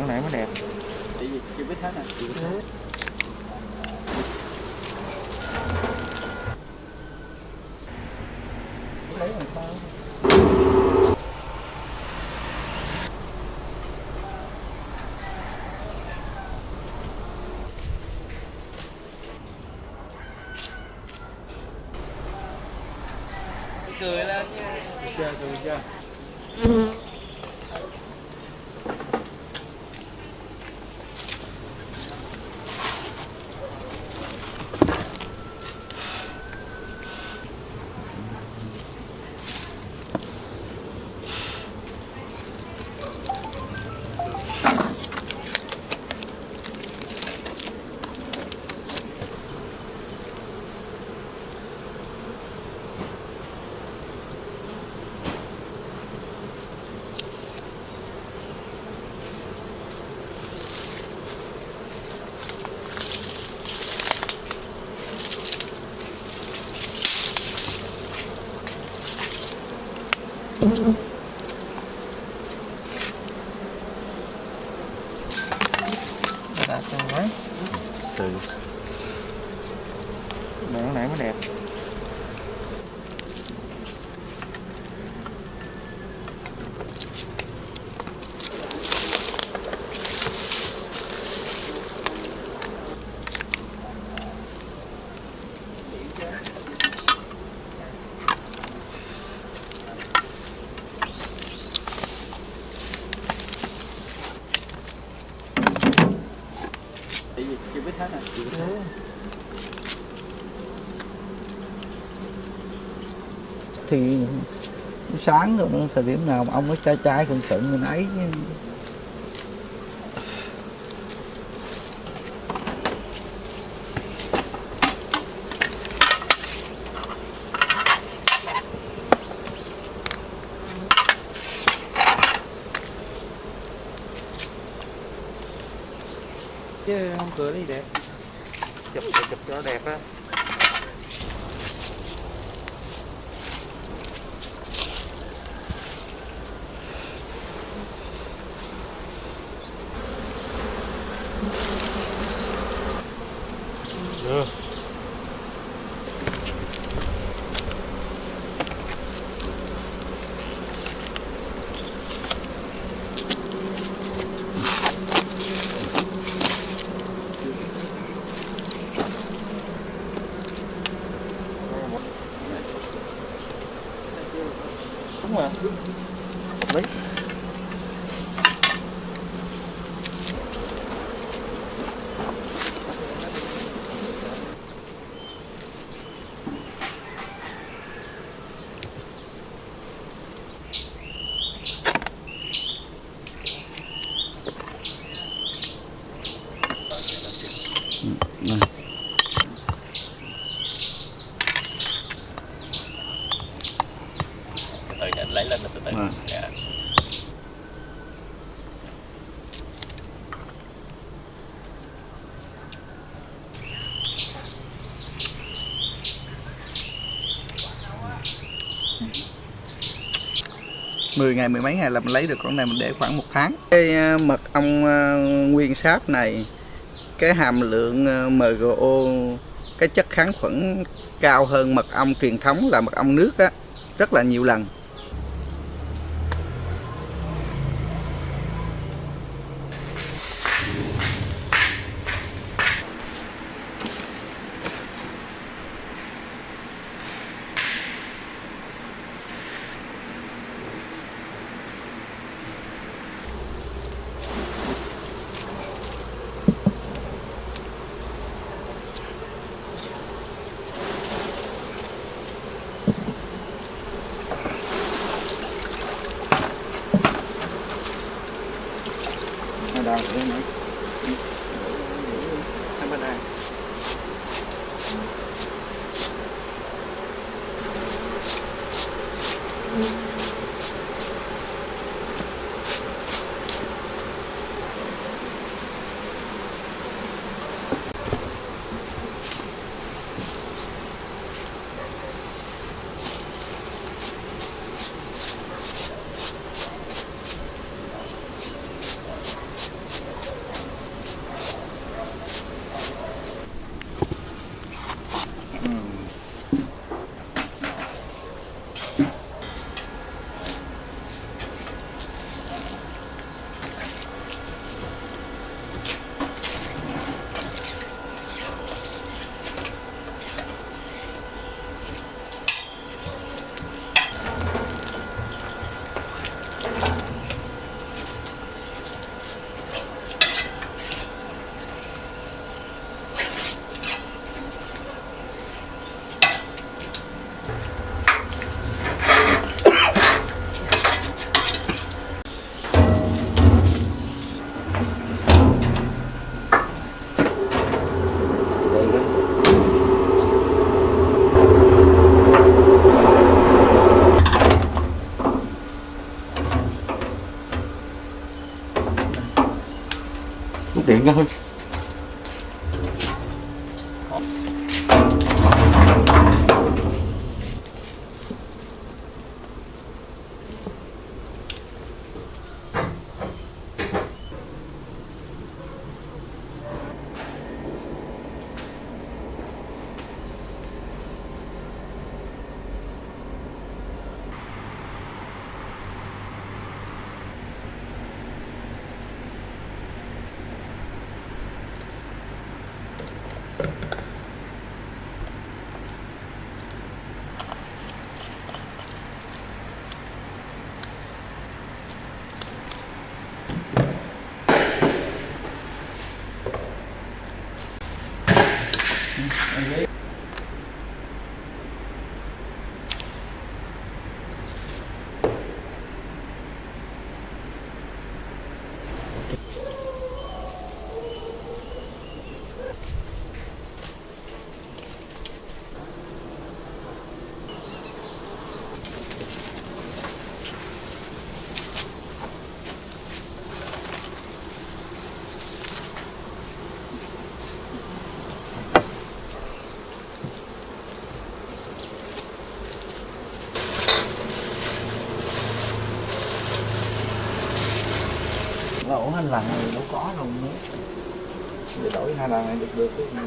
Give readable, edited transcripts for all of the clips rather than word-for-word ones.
Đoạn này mới đẹp. Tại vì chưa biết hết nè. Lấy làm sao? Cười lên nha. Cười chưa? Đạt xong quá. Từ Đoạn này mới đẹp. tại vì chưa biết hết nè. Thì sáng rồi thời điểm nào mà ông nó trai trai cận cận mình ấy chứ. Chứ không cười đi đẹp. Chụp cho nó đẹp á. Được. Đúng rồi. Lấy. Từ từ lấy lên từ từ. Dạ. Mười ngày mười mấy ngày là mình lấy được con này, mình để khoảng 1 tháng. Cái mật ong nguyên sáp này, cái hàm lượng MGO, cái chất kháng khuẩn cao hơn mật ong truyền thống là mật ong nước á, rất là nhiều lần. Đâu nữa. Hai bên đây. Điện thôi. Lỗ hành lần này đâu có đâu nữa. Để đổi hai lần này được cái gì.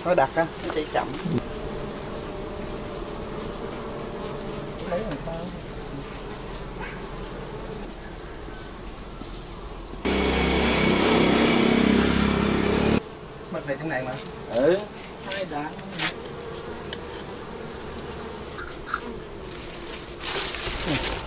Nó đặt á, nó chạy chậm. Lấy làm sao? Mặt này trong này mà. Ừ. Hai đá. Ừ.